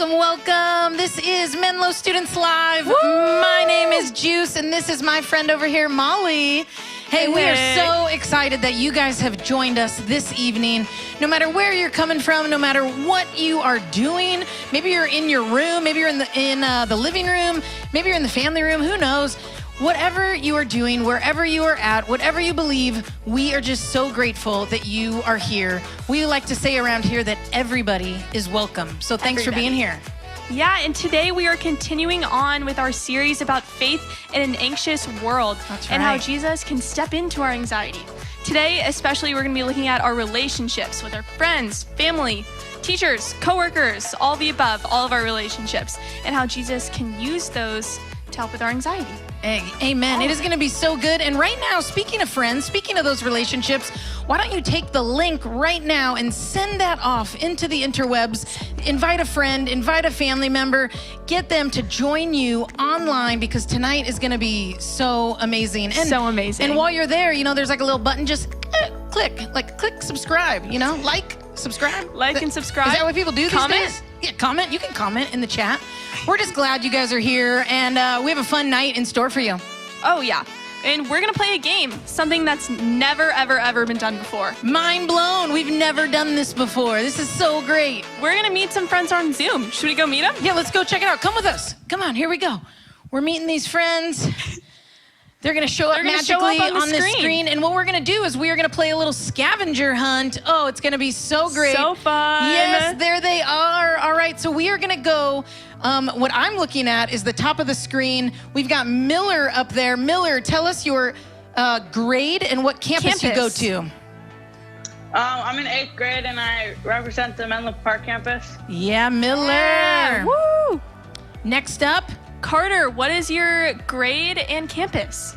Welcome, welcome. This is Menlo Students Live. Woo! My name is Juice, and this is my friend over here, Molly. Hey, we are so excited that you guys have joined us this evening. No matter where you're coming from, no matter what you are doing, maybe you're in your room, maybe you're in the living room, maybe you're in the family room, who knows? Whatever you are doing, wherever you are at, whatever you believe, we are just so grateful that you are here. We like to say around here that everybody is welcome. So thanks for being here. Yeah, and today we are continuing on with our series about faith in an anxious world. That's and right. how Jesus can step into our anxiety. Today, especially, we're going to be looking at our relationships with our friends, family, teachers, coworkers, all the above, all of our relationships, and how Jesus can use those to help with our anxiety. Amen. It is going to be so good. And right now, speaking of friends, speaking of those relationships, why don't you take the link right now and send that off into the interwebs. Invite a friend, invite a family member, get them to join you online because tonight is going to be so amazing. And, so amazing. And while you're there, you know, there's like a little button, just click subscribe, you know, subscribe. Like and subscribe. Is that what people do these Comment. days? Yeah, comment. You can comment in the chat. We're just glad you guys are here, and we have a fun night in store for you. Oh, yeah. And we're going to play a game, something that's never, ever, ever been done before. Mind blown. We've never done this before. This is so great. We're going to meet some friends on Zoom. Should we go meet them? Yeah, let's go check it out. Come with us. Come on, here we go. We're meeting these friends. They're going to show up magically on the screen. And what we're going to do is we are going to play a little scavenger hunt. Oh, it's going to be so great. So fun. Yes, there they are. All right, so we are going to go. What I'm looking at is the top of the screen. We've got Miller up there. Miller, tell us your grade and what campus you go to. I'm in 8th grade and I represent the Menlo Park campus. Yeah, Miller. Yeah. Woo! Next up. Carter, what is your grade and campus?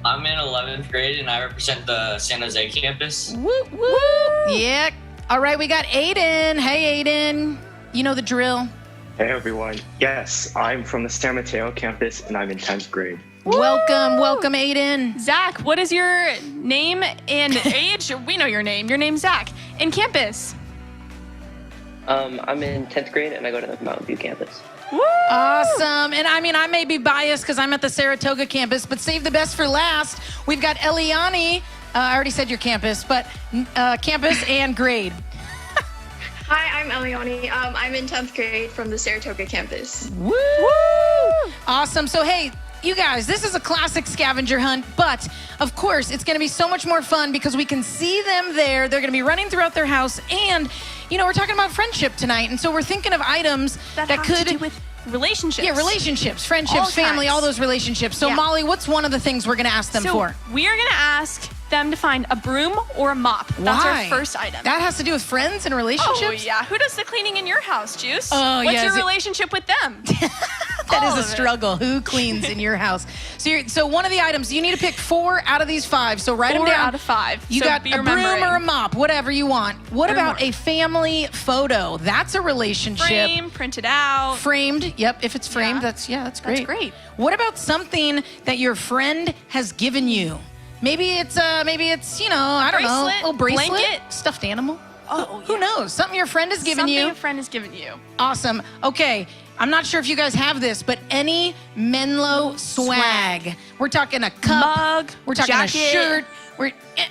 I'm in 11th grade and I represent the San Jose campus. Woo, woo. Yeah. All right, we got Aiden. Hey, Aiden. You know the drill. Hey everyone. Yes, I'm from the San Mateo campus and I'm in 10th grade. Woo! Welcome, Aiden. Zach, what is your name and age? We know your name. Your name's Zach. And campus? I'm in 10th grade and I go to the Mountain View campus. Woo! Awesome. And I mean, I may be biased because I'm at the Saratoga campus, but save the best for last. We've got Eliani. I already said your campus, but campus and grade. Hi, I'm Eliani. I'm in 10th grade from the Saratoga campus. Woo! Awesome. So, hey, you guys, this is a classic scavenger hunt, but of course, it's going to be so much more fun because we can see them there. They're going to be running throughout their house. And, you know, we're talking about friendship tonight. And so we're thinking of items that have could to do with relationships. Yeah, relationships, friendships, All family, kinds. all those relationships. So, Yeah. Molly, what's one of the things we're going to ask them for? We are going to ask them to find a broom or a mop. That's Why? our first item. That has to do with friends and relationships? Oh, yeah. Who does the cleaning in your house, Juice? Oh, What's yeah, your is it- relationship with them? That All is a of it. struggle. Who cleans in your house? So one of the items, you need to pick 4 out of these 5. So write them 4 down. out of 5. You So got be a broom remembering. or a mop, whatever you want. What Broom about or- a family photo? That's a relationship. Frame, print it out. Framed. Yep, if it's framed, Yeah. that's great. That's great. What about something that your friend has given you? Maybe it's you know, I don't know, Bracelet, a bracelet, blanket. stuffed animal. Oh, Who knows? Something your friend has given you. Something a friend has given you. Awesome. Okay. I'm not sure if you guys have this, but any Menlo swag. We're talking a cup. Mug, We're talking jacket. a shirt.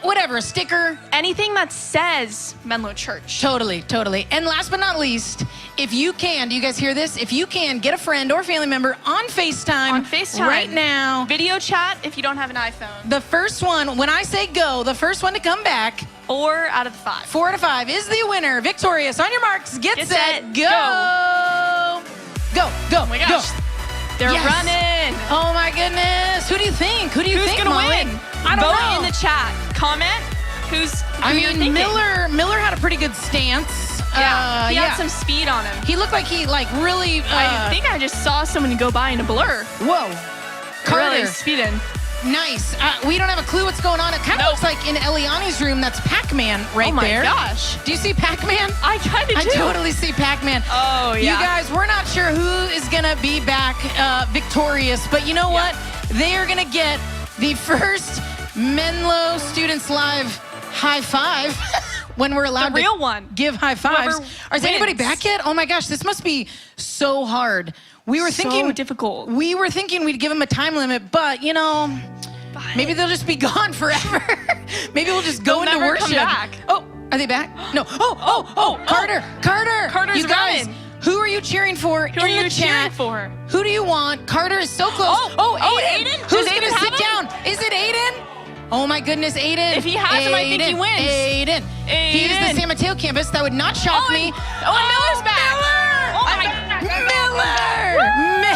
Whatever, a sticker. Anything that says Menlo Church. Totally. And last but not least, if you can, do you guys hear this? If you can, get a friend or family member on FaceTime. Right now. Video chat if you don't have an iPhone. The first one, when I say go, the first one to come back, 4 out of the 5. 4 out of 5 is the winner. Victorious. On your marks, get Get set, set, go. Go. Oh my gosh. Go. They're Yes. running. Oh my goodness. Who do you think? Who's Who's think, gonna Molly? win? I don't Vote know. in the chat. Comment who you're thinking. Miller had a pretty good stance. Yeah, he had some speed on him. He looked like he really. I think I just saw someone go by in a blur. Whoa. Carter. Really speeding. Nice. We don't have a clue what's going on. It kind of looks like in Eliani's room. That's Pac-Man right there. Oh my gosh. Do you see Pac-Man? I kind of I do. totally see Pac-Man. Oh, yeah. You guys, we're not sure who is going to be back victorious, but you know what? They are going to get the first Menlo Students Live high five. when we're allowed The real to one. give high fives. Whoever Is anybody wins. back yet? Oh my gosh, this must be so hard. We were So thinking difficult. We were thinking we'd give them a time limit, but you know, maybe they'll just be gone forever. Maybe we'll just go They'll into never worship. come back. Oh, are they back? No. Oh, Carter. Carter's You guys, running. who are you cheering for Who in are you the chat? cheering for? Who do you want? Carter is so close. Oh, Aiden. Aiden? Who's Does going Aiden to sit have down? Is it Aiden? Oh my goodness, Aiden. If he has him, I think he wins. Aiden. He is the Aiden. San Mateo campus. That would not shock me. And Miller's back.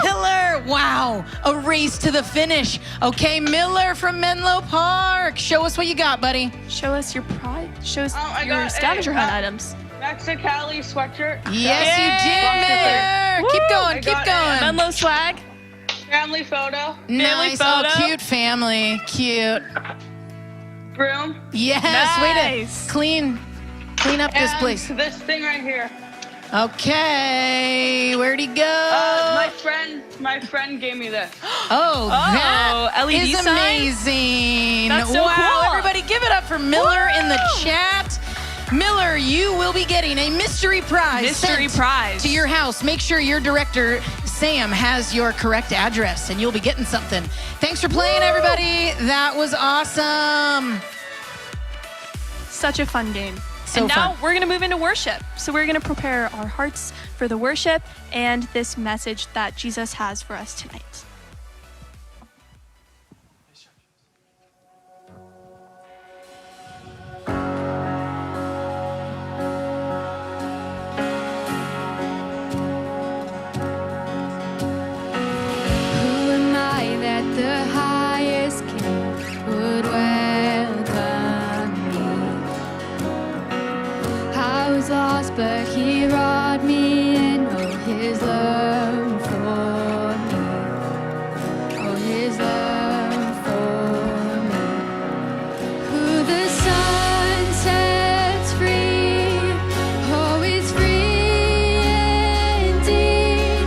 Miller! Wow, a race to the finish. Okay, Miller from Menlo Park. Show us what you got, buddy. Show us your pride. Show us I your got scavenger a, hunt items. Mexicali sweatshirt. Yes, you did, Miller. Woo! Keep going, I keep got going. Menlo swag. Family photo. Nice, photo. oh, cute family, cute. Broom. Yes, Nice. way to clean up this And place. this thing right here. Okay, where'd he go? My friend gave me this. Oh, that LED is sign? amazing. That's so wow, cool. everybody give it up for Miller in the chat. Miller, you will be getting a mystery prize Mystery sent prize. to your house. Make sure your director, Sam, has your correct address, and you'll be getting something. Thanks for playing, everybody. That was awesome. Such a fun game. So and now fun. we're going to move into worship. So we're going to prepare our hearts for the worship and this message that Jesus has for us tonight. Who am I that the highest King would welcome me? I was lost, but He brought me in. Oh, His love for me. Oh, His love for me. Who the Son sets free, oh, is free indeed.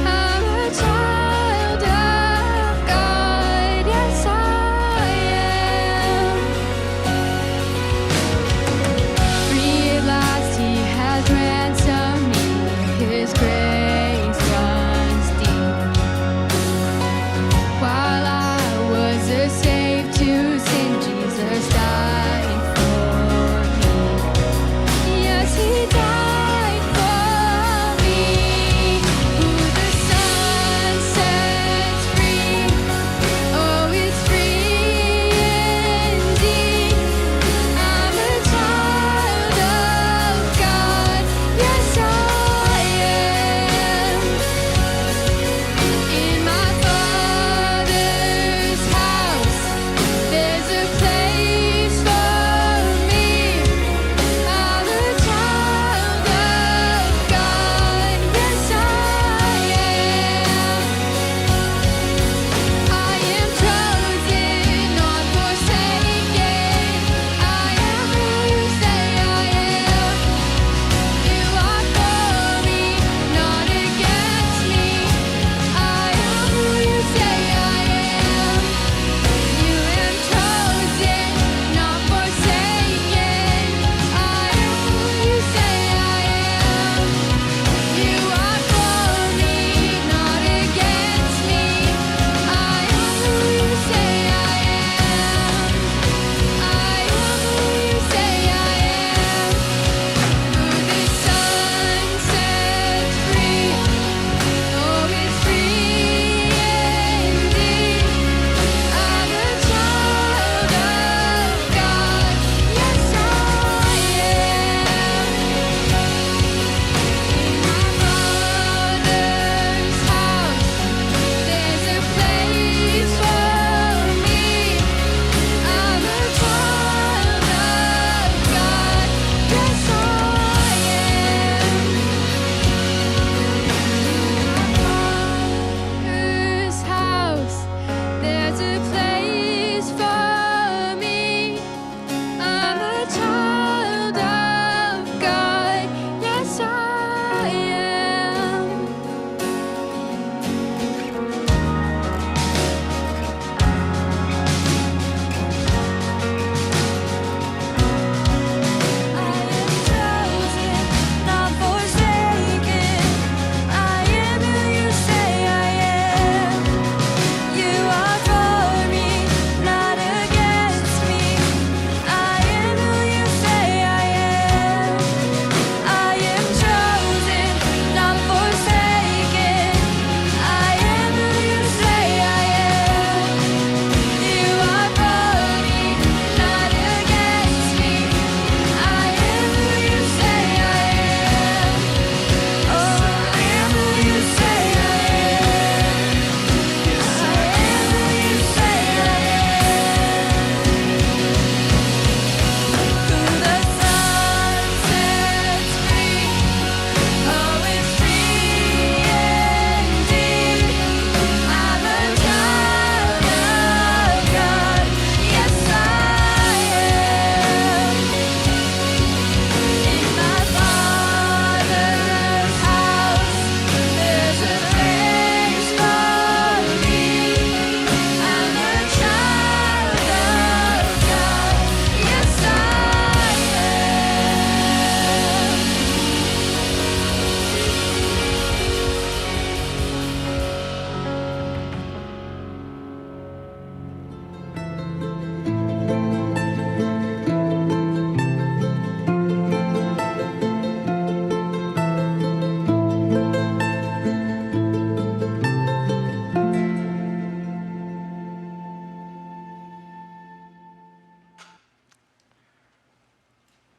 I'm a child of God,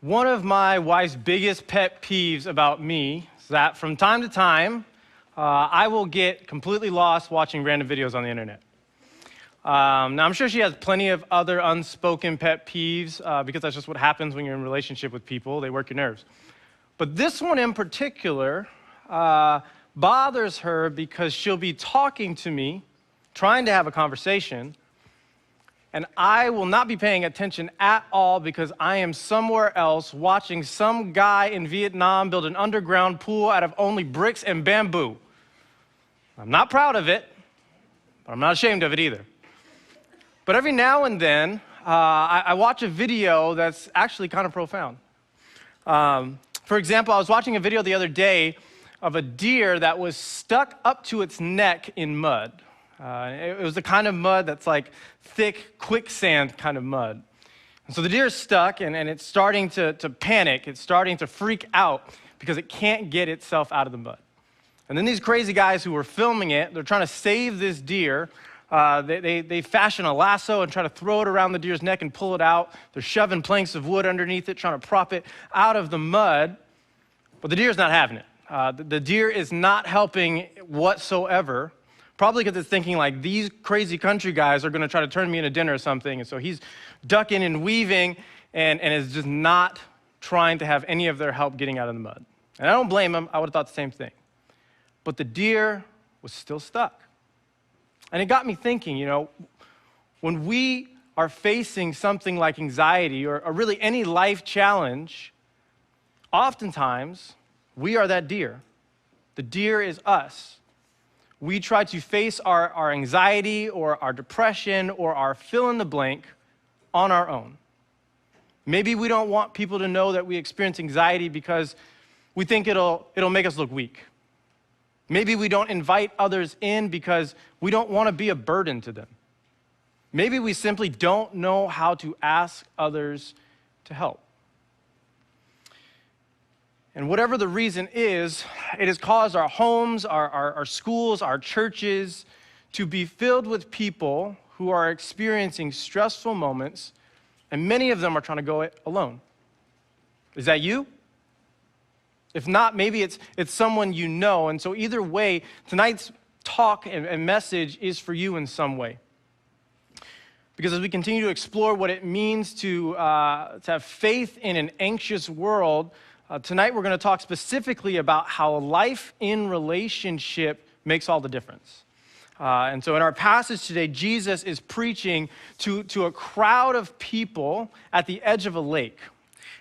One of my wife's biggest pet peeves about me is that from time to time, I will get completely lost watching random videos on the internet. Now, I'm sure she has plenty of other unspoken pet peeves because that's just what happens when you're in a relationship with people. They work your nerves. But this one in particular bothers her because she'll be talking to me, trying to have a conversation, and I will not be paying attention at all because I am somewhere else watching some guy in Vietnam build an underground pool out of only bricks and bamboo. I'm not proud of it, but I'm not ashamed of it either. But every now and then, I watch a video that's actually kind of profound. For example, I was watching a video the other day of a deer that was stuck up to its neck in mud. It was the kind of mud that's like thick, quicksand kind of mud. And so the deer is stuck, and it's starting to panic. It's starting to freak out because it can't get itself out of the mud. And then these crazy guys who were filming it, they're trying to save this deer. They fashion a lasso and try to throw it around the deer's neck and pull it out. They're shoving planks of wood underneath it, trying to prop it out of the mud. But the deer's not having it. The deer is not helping whatsoever. Probably because it's thinking like, these crazy country guys are gonna try to turn me into dinner or something. And so he's ducking and weaving and is just not trying to have any of their help getting out of the mud. And I don't blame him, I would've thought the same thing. But the deer was still stuck. And it got me thinking, you know, when we are facing something like anxiety or really any life challenge, oftentimes we are that deer. The deer is us. We try to face our anxiety or our depression or our fill in the blank on our own. Maybe we don't want people to know that we experience anxiety because we think it'll make us look weak. Maybe we don't invite others in because we don't want to be a burden to them. Maybe we simply don't know how to ask others to help. And whatever the reason is, it has caused our homes, our schools, our churches to be filled with people who are experiencing stressful moments, and many of them are trying to go it alone. Is that you? If not, maybe it's someone you know. And so either way, tonight's talk and message is for you in some way. Because as we continue to explore what it means to have faith in an anxious world, tonight we're going to talk specifically about how life in relationship makes all the difference. And so in our passage today, Jesus is preaching to a crowd of people at the edge of a lake.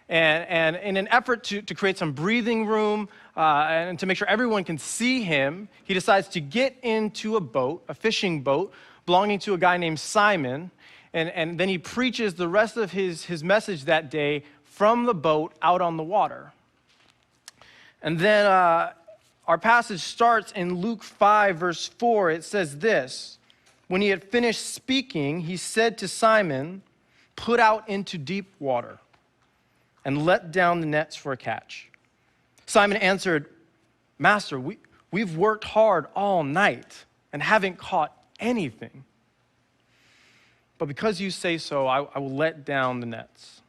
And in an effort to create some breathing room and to make sure everyone can see him, he decides to get into a boat, a fishing boat, belonging to a guy named Simon. And then he preaches the rest of his message that day from the boat out on the water. And then our passage starts in Luke 5, verse 4. It says this: when he had finished speaking, he said to Simon, "Put out into deep water and let down the nets for a catch." Simon answered, "Master, we've worked hard all night and haven't caught anything. But because you say so, I will let down the nets."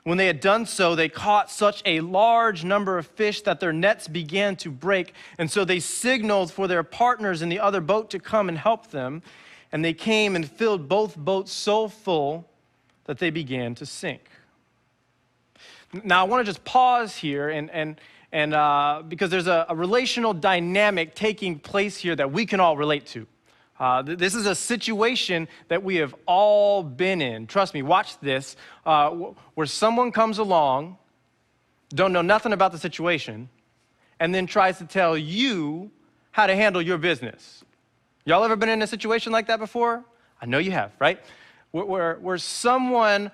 When they had done so, they caught such a large number of fish that their nets began to break. And so they signaled for their partners in the other boat to come and help them. And they came and filled both boats so full that they began to sink. Now, I want to just pause here and because there's a relational dynamic taking place here that we can all relate to. This is a situation that we have all been in. Trust me, watch this, where someone comes along, don't know nothing about the situation, and then tries to tell you how to handle your business. Y'all ever been in a situation like that before? I know you have, right? Where someone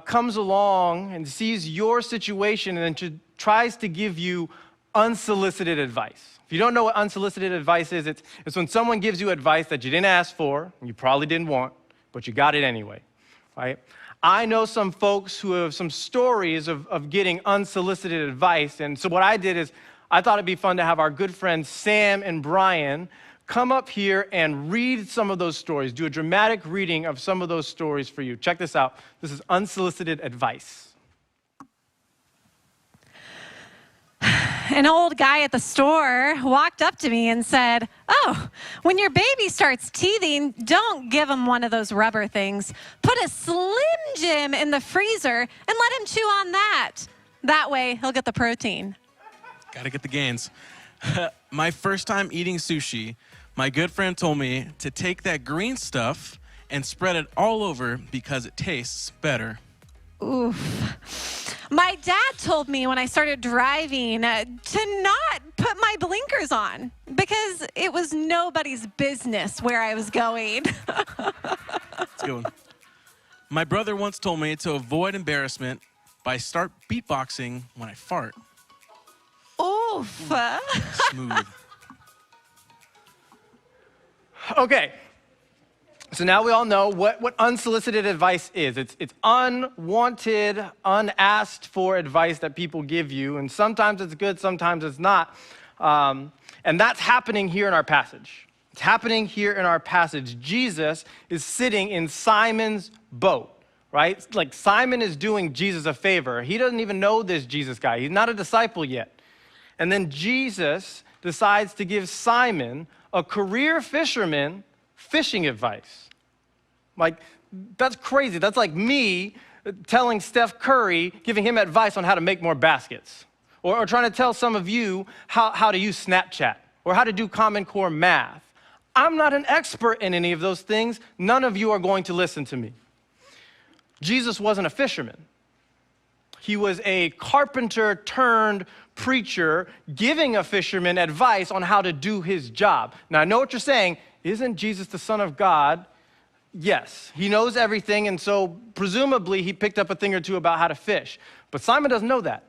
comes along and sees your situation and then tries to give you unsolicited advice. If you don't know what unsolicited advice is, it's when someone gives you advice that you didn't ask for, and you probably didn't want, but you got it anyway, right? I know some folks who have some stories of getting unsolicited advice, and so what I did is I thought it'd be fun to have our good friends Sam and Brian come up here and read some of those stories, do a dramatic reading of some of those stories for you. Check this out. This is unsolicited advice. an old guy at the store walked up to me and said, "Oh, when your baby starts teething, don't give him one of those rubber things. Put a Slim Jim in the freezer and let him chew on that. That way, he'll get the protein." Gotta get the gains. My first time eating sushi, my good friend told me to take that green stuff and spread it all over because it tastes better. Oof. My dad told me when I started driving to not put my blinkers on because it was nobody's business where I was going. That's a good one. My brother once told me to avoid embarrassment by start beatboxing when I fart. Oof. Smooth. Okay. So now we all know what unsolicited advice is. It's unwanted, unasked for advice that people give you. And sometimes it's good, sometimes it's not. And that's happening here in our passage. It's happening here in our passage. Jesus is sitting in Simon's boat, right? Like Simon is doing Jesus a favor. He doesn't even know this Jesus guy. He's not a disciple yet. And then Jesus decides to give Simon, a career fisherman, fishing advice. Like, that's crazy. That's like me telling Steph Curry, giving him advice on how to make more baskets. Or trying to tell some of you how to use Snapchat or how to do Common Core math. I'm not an expert in any of those things. None of you are going to listen to me. Jesus wasn't a fisherman. He was a carpenter turned preacher giving a fisherman advice on how to do his job. Now, I know what you're saying. Isn't Jesus the Son of God? Yes, he knows everything, and so presumably he picked up a thing or two about how to fish. But Simon doesn't know that,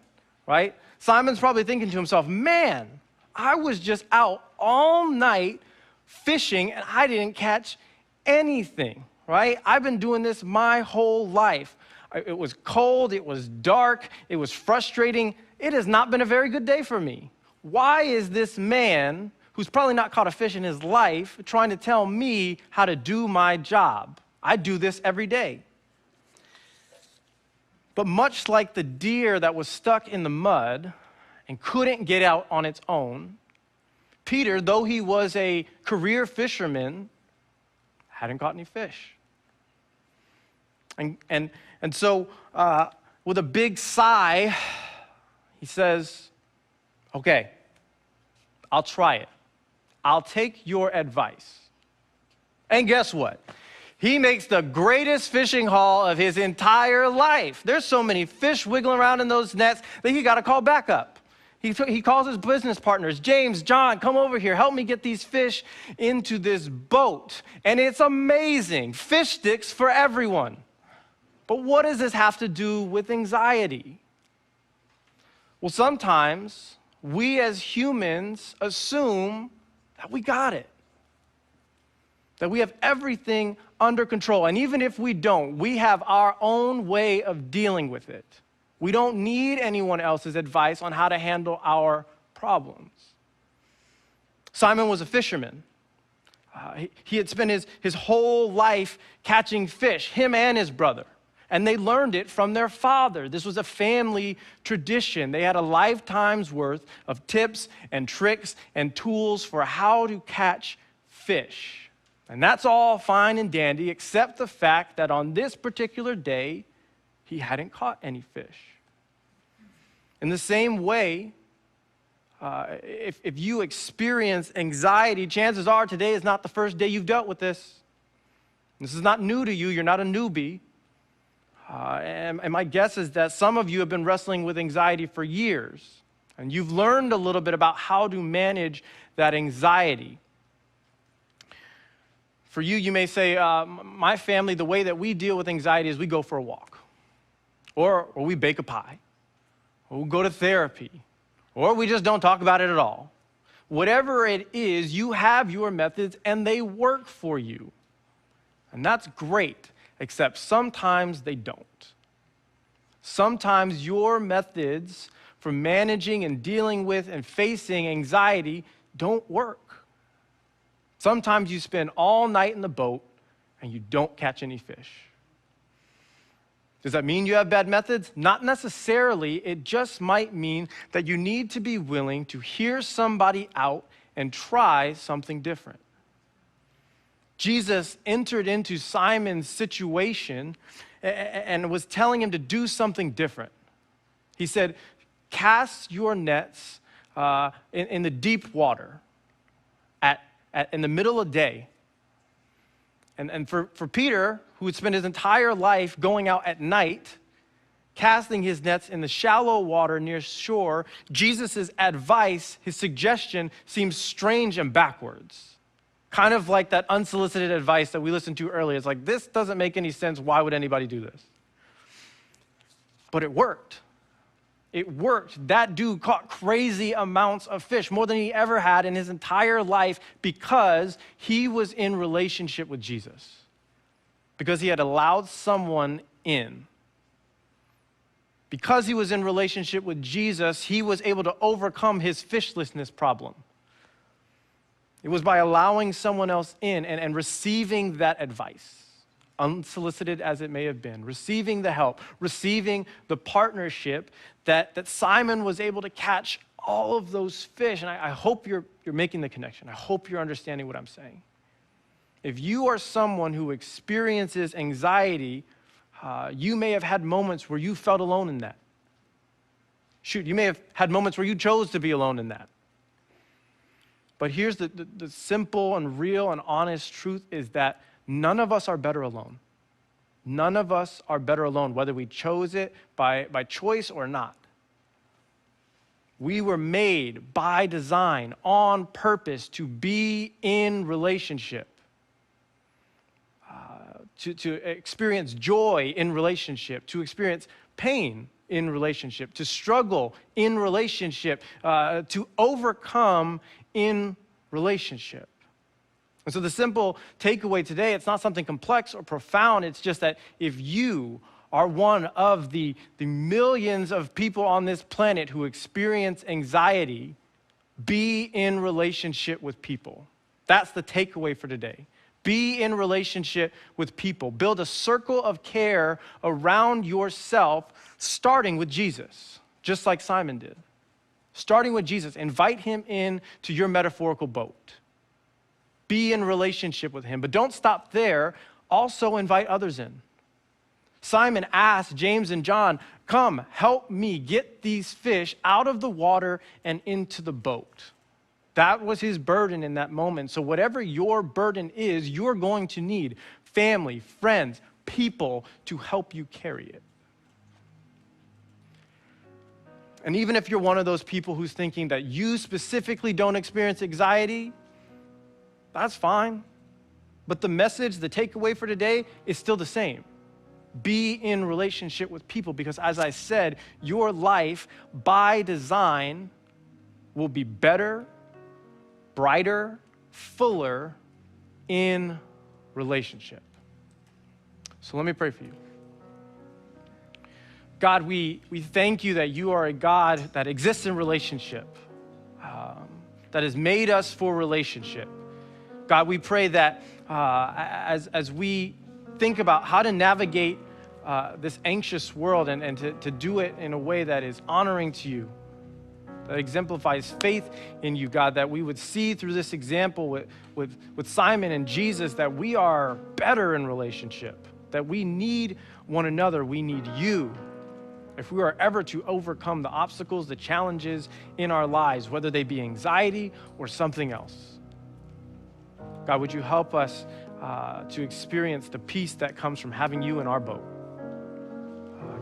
right? Simon's probably thinking to himself, man, I was just out all night fishing and I didn't catch anything, right? I've been doing this my whole life. It was cold, it was dark, it was frustrating. It has not been a very good day for me. Why is this man, who's probably not caught a fish in his life, trying to tell me how to do my job? I do this every day. But much like the deer that was stuck in the mud and couldn't get out on its own, Peter, though he was a career fisherman, hadn't caught any fish. And so with a big sigh, he says, okay, I'll try it. I'll take your advice. And guess what? He makes the greatest fishing haul of his entire life. There's so many fish wiggling around in those nets that he got to call backup. He calls his business partners, James, John, come over here. Help me get these fish into this boat. And it's amazing. Fish sticks for everyone. But what does this have to do with anxiety? Well, sometimes we as humans assume that we got it, that we have everything under control. And even if we don't, we have our own way of dealing with it. We don't need anyone else's advice on how to handle our problems. Simon was a fisherman. He had spent his whole life catching fish, him and his brother. And they learned it from their father. This was a family tradition. They had a lifetime's worth of tips and tricks and tools for how to catch fish. And that's all fine and dandy, except the fact that on this particular day, he hadn't caught any fish. In the same way, if you experience anxiety, chances are today is not the first day you've dealt with this. This is not new to you. You're not a newbie. And my guess is that some of you have been wrestling with anxiety for years, and you've learned a little bit about how to manage that anxiety. For you, you may say, my family, the way that we deal with anxiety is we go for a walk, or we bake a pie, or we go to therapy, or we just don't talk about it at all. Whatever it is, you have your methods, and they work for you. And that's great. Except sometimes they don't. Sometimes your methods for managing and dealing with and facing anxiety don't work. Sometimes you spend all night in the boat and you don't catch any fish. Does that mean you have bad methods? Not necessarily. It just might mean that you need to be willing to hear somebody out and try something different. Jesus entered into Simon's situation and was telling him to do something different. He said, cast your nets in the deep water in the middle of the day. And for Peter, who would spend his entire life going out at night, casting his nets in the shallow water near shore, Jesus' advice, his suggestion, seems strange and backwards. Kind of like that unsolicited advice that we listened to earlier. It's like, this doesn't make any sense. Why would anybody do this? But it worked. It worked. That dude caught crazy amounts of fish, more than he ever had in his entire life, because he was in relationship with Jesus. Because he had allowed someone in. Because he was in relationship with Jesus, he was able to overcome his fishlessness problem. It was by allowing someone else in and receiving that advice, unsolicited as it may have been, receiving the help, receiving the partnership that Simon was able to catch all of those fish. And I hope you're making the connection. I hope you're understanding what I'm saying. If you are someone who experiences anxiety, you may have had moments where you felt alone in that. Shoot, you may have had moments where you chose to be alone in that. But here's the simple and real and honest truth is that none of us are better alone. None of us are better alone, whether we chose it by choice or not. We were made by design, on purpose, to be in relationship, to experience joy in relationship, to experience pain in relationship, to struggle in relationship, to overcome in relationship. And so the simple takeaway today, it's not something complex or profound. It's just that if you are one of the millions of people on this planet who experience anxiety, be in relationship with people. That's the takeaway for today. Be in relationship with people. Build a circle of care around yourself, starting with Jesus, just like Simon did. Starting with Jesus, invite him in to your metaphorical boat. Be in relationship with him, but don't stop there. Also invite others in. Simon asked James and John, come, help me get these fish out of the water and into the boat. That was his burden in that moment. So whatever your burden is, you're going to need family, friends, people to help you carry it. And even if you're one of those people who's thinking that you specifically don't experience anxiety, that's fine. But the message, the takeaway for today is still the same. Be in relationship with people because, as I said, your life by design will be better, brighter, fuller in relationship. So let me pray for you. God, we thank you that you are a God that exists in relationship, that has made us for relationship. God, we pray that as we think about how to navigate this anxious world and to do it in a way that is honoring to you, that exemplifies faith in you, God, that we would see through this example with Simon and Jesus that we are better in relationship, that we need one another, we need you. If we are ever to overcome the obstacles, the challenges in our lives, whether they be anxiety or something else. God, would you help us to experience the peace that comes from having you in our boat,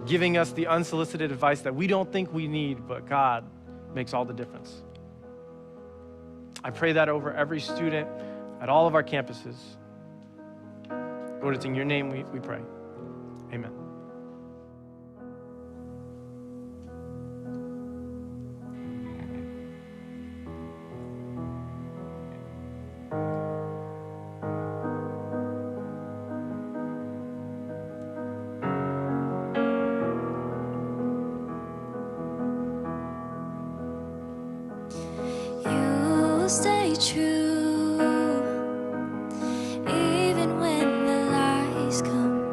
giving us the unsolicited advice that we don't think we need, but God makes all the difference. I pray that over every student at all of our campuses. Lord, it's in your name we pray. Amen. Stay true, even when the lies come.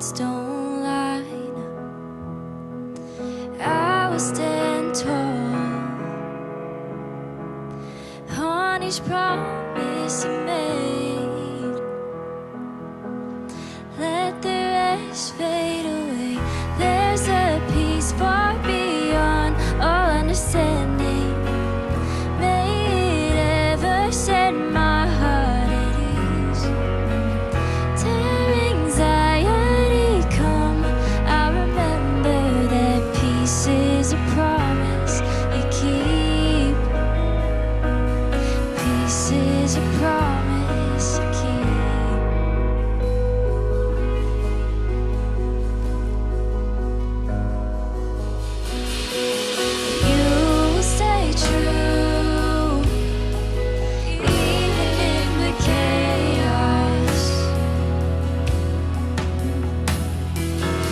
words don't line up, I will stand tall on each promise He made. Let the rest fade away. There's a peace far beyond all understanding. May it ever set my heart at ease. Tear anxiety come, I remember that peace is a promise You keep. Peace is a promise You keep. You will stay true, even in the chaos.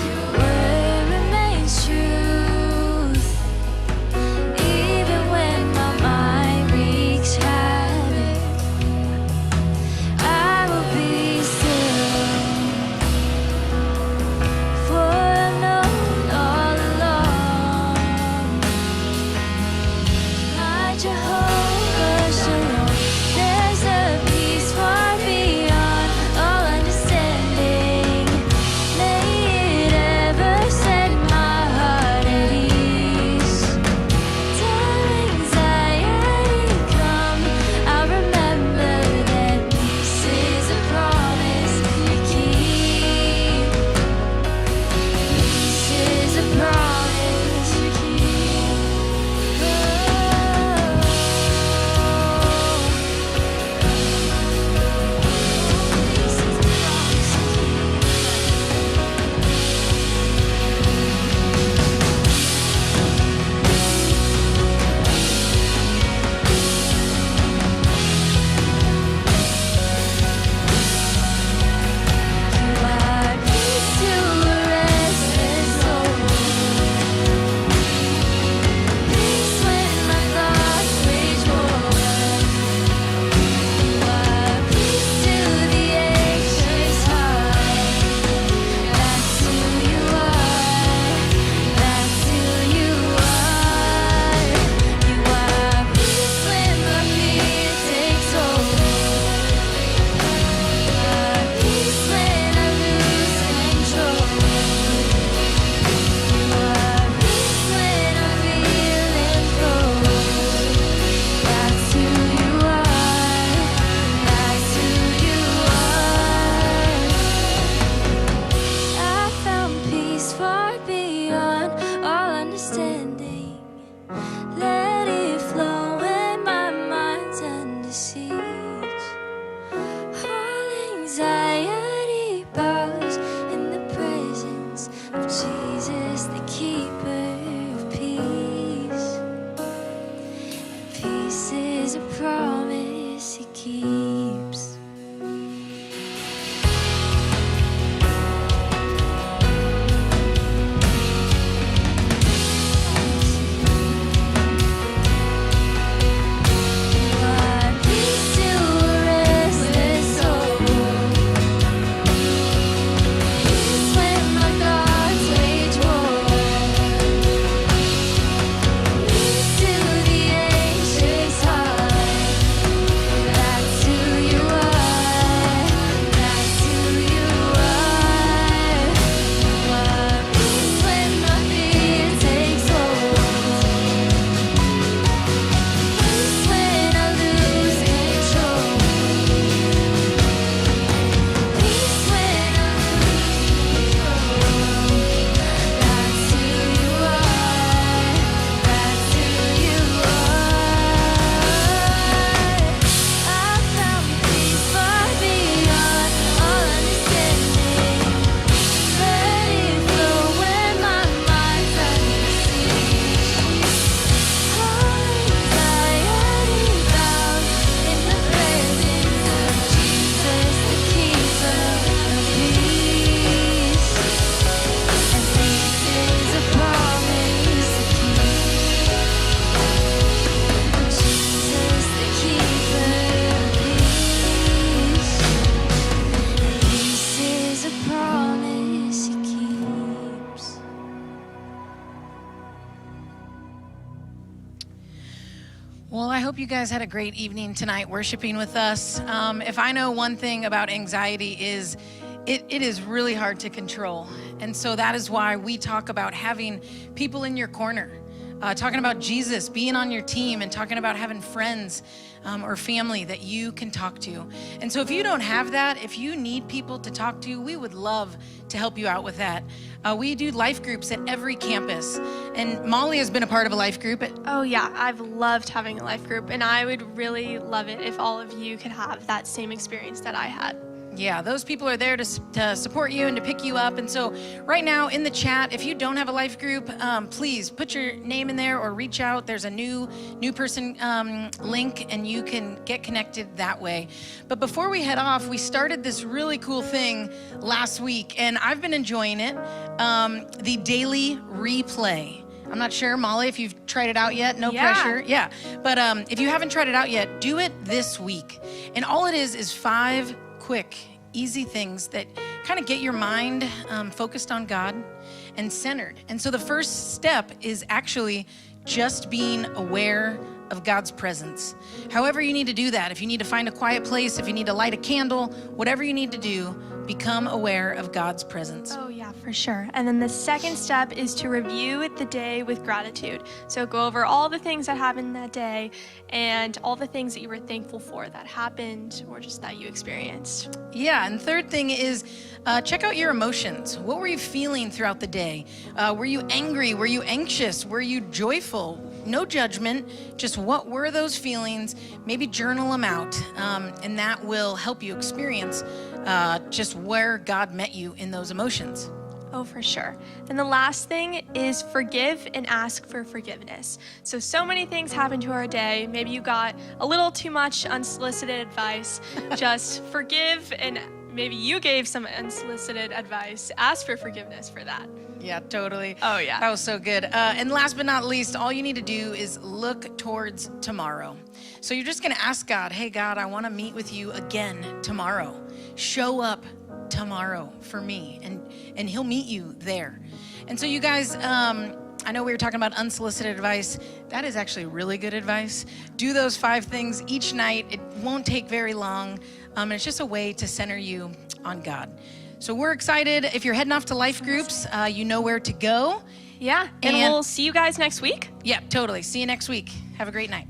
Your word remains truth, even when my mind wreaks havoc. I will be still, for I've known all along. My Jehovah Shalom, there's a peace far beyond all understanding. May it ever set my heart at ease. Till anxiety come, I remember that peace is a promise You keep. Peace is a promise You keep. I found peace far beyond all understanding. Let it flow when my mind's under siege. All anxiety bows in the presence of Jesus, the keeper of peace. And peace is a promise He keeps. Well, I hope you guys had a great evening tonight worshiping with us. If I know one thing about anxiety is it is really hard to control. And so that is why we talk about having people in your corner, talking about Jesus being on your team, and talking about having friends or family that you can talk to. And so if you don't have that, if you need people to talk to, we would love to help you out with that. We do life groups at every campus. And Molly has been a part of a life group. Oh yeah, I've loved having a life group, and I would really love it if all of you could have that same experience that I had. Yeah, those people are there to support you and to pick you up. And so right now in the chat, if you don't have a life group, please put your name in there or reach out. There's a new person link, and you can get connected that way. But before we head off, we started this really cool thing last week, and I've been enjoying it, the daily replay. I'm not sure, Molly, if you've tried it out yet. No pressure. Yeah. But if you haven't tried it out yet, do it this week. And all it is 5 quick, easy things that kind of get your mind focused on God and centered. And so the first step is actually just being aware of God's presence. However you need to do that, if you need to find a quiet place, if you need to light a candle, whatever you need to do, become aware of God's presence. Oh yeah, for sure. And then the second step is to review the day with gratitude. So go over all the things that happened that day and all the things that you were thankful for that happened or just that you experienced. Yeah, and third thing is check out your emotions. What were you feeling throughout the day? Were you angry? Were you anxious? Were you joyful? No judgment, just what were those feelings? Maybe journal them out, and that will help you experience just where God met you in those emotions. Oh, for sure. And the last thing is forgive and ask for forgiveness. So many things happen to our day. Maybe you got a little too much unsolicited advice. Just forgive, and maybe you gave some unsolicited advice. Ask for forgiveness for that. Yeah, totally. Oh, yeah. That was so good. And last but not least, all you need to do is look towards tomorrow. So you're just going to ask God, hey, God, I want to meet with you again tomorrow. Show up tomorrow for me, and he'll meet you there. And so you guys, I know we were talking about unsolicited advice. That is actually really good advice. Do those 5 things each night. It won't take very long. And it's just a way to center you on God. So we're excited. If you're heading off to life groups, you know where to go. Yeah, and we'll see you guys next week. Yeah, totally. See you next week. Have a great night.